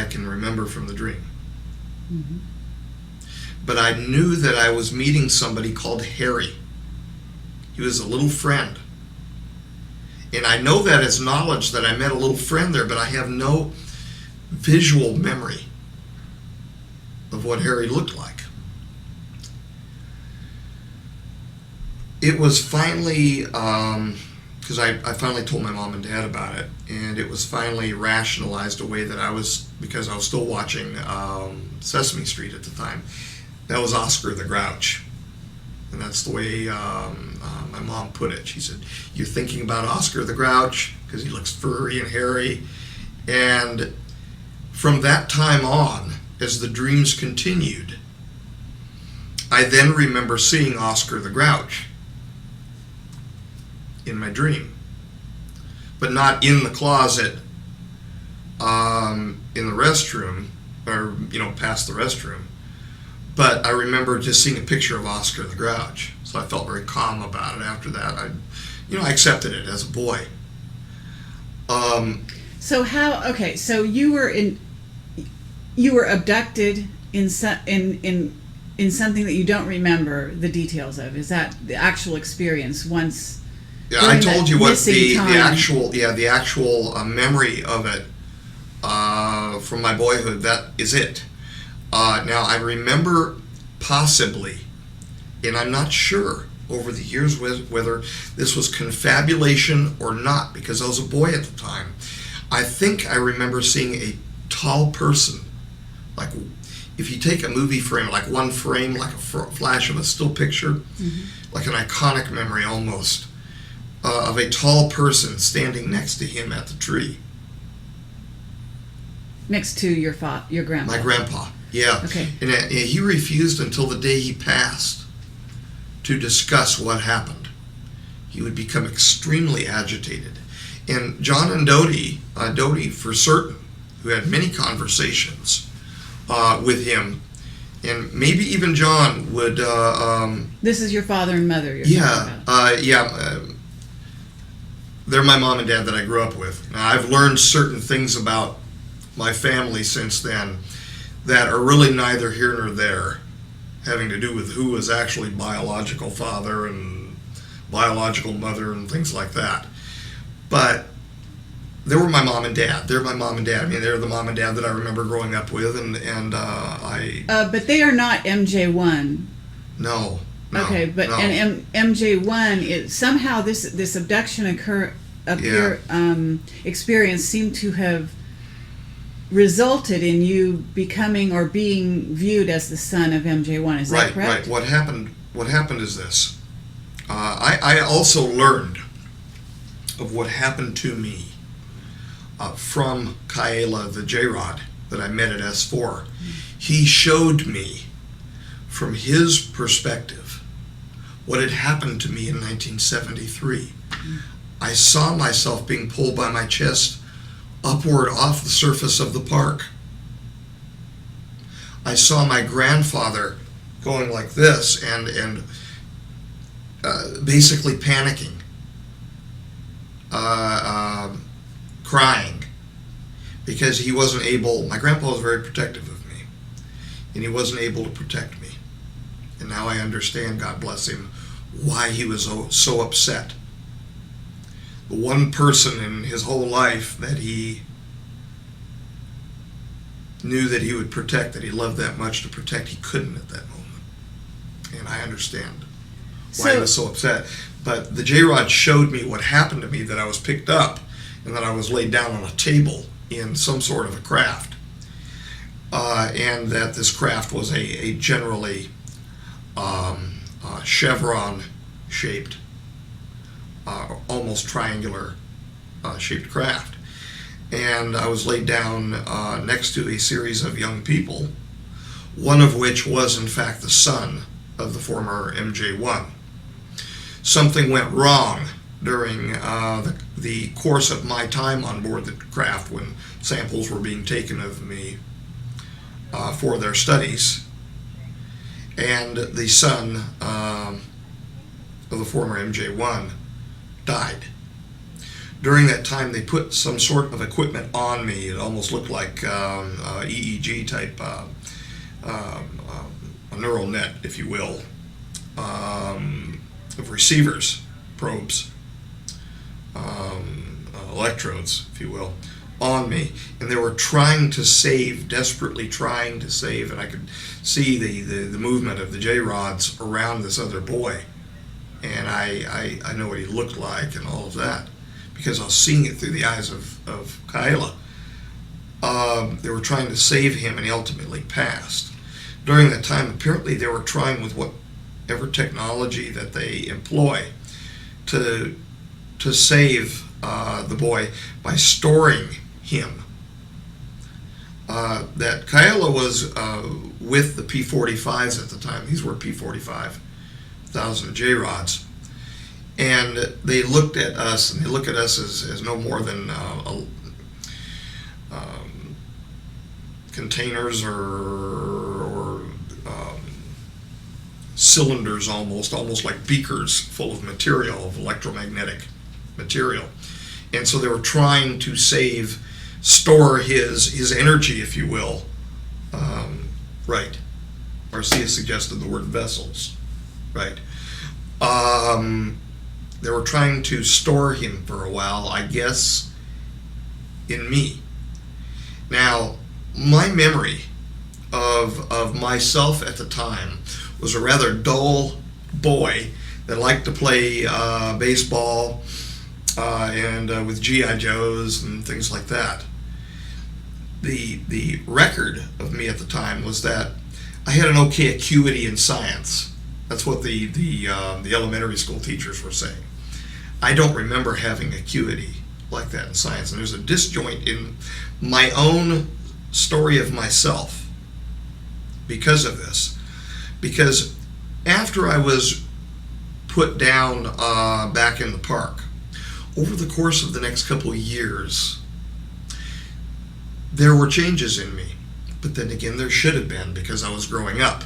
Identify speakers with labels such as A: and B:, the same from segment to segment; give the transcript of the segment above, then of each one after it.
A: I can remember from the dream.
B: Mm-hmm.
A: But I knew that I was meeting somebody called Harry. He was a little friend. And I know that as knowledge that I met a little friend there, but I have no visual memory of what Harry looked like. It was finally, because I finally told my mom and dad about it, and it was finally rationalized away that because I was still watching Sesame Street at the time. That was Oscar the Grouch. And that's the way my mom put it. She said, "You're thinking about Oscar the Grouch because he looks furry and hairy." And from that time on, as the dreams continued, I then remember seeing Oscar the Grouch in my dream, but not in the closet, in the restroom, or past the restroom. But I remember just seeing a picture of Oscar the Grouch, so I felt very calm about it. After that, I accepted it as a boy.
B: So you were abducted in something that you don't remember the details of. Is that the actual experience once?
A: Yeah, I told you what the actual memory of it from my boyhood. That is it. Now I remember possibly, and I'm not sure over the years whether this was confabulation or not, because I was a boy at the time. I think I remember seeing a tall person, like if you take a movie frame, like one frame, like a flash of a still picture, mm-hmm. like an iconic memory almost, of a tall person standing next to him at the tree.
B: Next to your grandpa.
A: My grandpa, yeah.
B: Okay.
A: And he refused until the day he passed to discuss what happened. He would become extremely agitated. And John and Dodie for certain, who had many conversations with him, and maybe even John would...
B: this is your father and mother you're talking about.
A: They're my mom and dad that I grew up with. Now, I've learned certain things about my family since then that are really neither here nor there, having to do with who was actually biological father and biological mother and things like that. But they were my mom and dad. They're my mom and dad. I mean, they're the mom and dad that I remember growing up with, and I...
B: but they are not MJ-12.
A: No.
B: Okay, but
A: no.
B: And MJ-12, somehow this abduction experience seemed to have resulted in you becoming or being viewed as the son of MJ-12. Is that correct?
A: Right. What happened is this. I also learned of what happened to me from Kaela, the J-Rod that I met at S4. He showed me from his perspective what had happened to me in 1973. I saw myself being pulled by my chest upward off the surface of the park. I saw my grandfather going like this and basically panicking, crying, because he wasn't able. My grandpa was very protective of me, and he wasn't able to protect me. And now I understand, God bless him, why he was so upset. The one person in his whole life that he knew that he would protect, that he loved that much to protect, he couldn't at that moment. And I understand why he was so upset. But the J-Rod showed me what happened to me, that I was picked up and that I was laid down on a table in some sort of a craft. And that this craft was a generally chevron-shaped, almost triangular shaped craft. And I was laid down next to a series of young people, one of which was in fact the son of the former MJ-1. Something went wrong during the course of my time on board the craft when samples were being taken of me for their studies. And the son of the former MJ-1 died during that time, they put some sort of equipment on me. It almost looked like EEG type, a neural net, if you will, of receivers, probes, electrodes, if you will, on me. And they were trying to save, desperately trying to save, and I could see the movement of the J-rods around this other boy. And I know what he looked like and all of that, because I was seeing it through the eyes of Kyla. They were trying to save him, and he ultimately passed. During that time, apparently they were trying with whatever technology that they employ to save the boy by storing him. That Kyla was with the P-45s at the time. These were P-45 1,000 J-rods. And they looked at us, and they look at us as no more than containers or cylinders, almost like beakers full of material, of electromagnetic material. And so they were trying to store his energy, if you will. Right. Marcia suggested the word vessels. Right. They were trying to store him for a while, I guess, in me. Now, my memory of myself at the time was a rather dull boy that liked to play baseball and with G.I. Joes and things like that. The record of me at the time was that I had an okay acuity in science. That's what the elementary school teachers were saying. I don't remember having acuity like that in science, and there's a disjoint in my own story of myself because of this. Because after I was put down back in the park, over the course of the next couple of years, there were changes in me. But then again, there should have been, because I was growing up.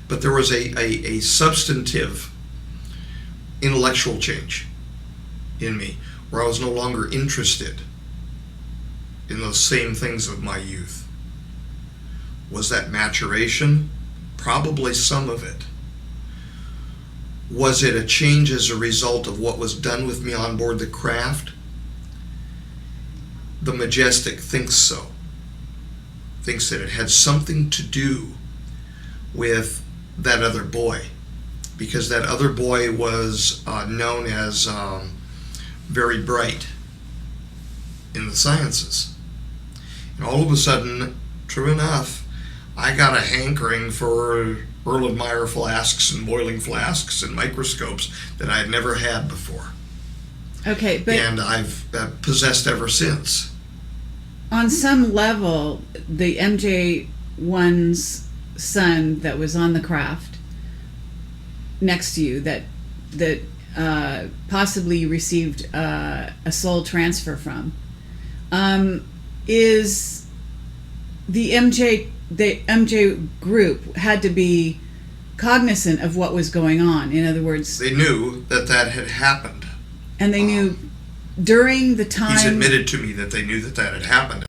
A: But there was a substantive intellectual change in me, where I was no longer interested in those same things of my youth. Was that maturation? Probably some of it. Was it a change as a result of what was done with me on board the craft? The Majestic thinks so. Thinks that it had something to do with that other boy, because that other boy was known as very bright in the sciences. And all of a sudden, true enough, I got a hankering for Erlenmeyer flasks and boiling flasks and microscopes that I had never had before.
B: Okay, but...
A: And I've possessed ever since.
B: On some level, the MJ-1's son that was on the craft next to you, that possibly you received a soul transfer from, is the MJ group had to be cognizant of what was going on. In other words,
A: they knew that had happened,
B: and they knew during the time.
A: He's admitted to me that they knew that had happened.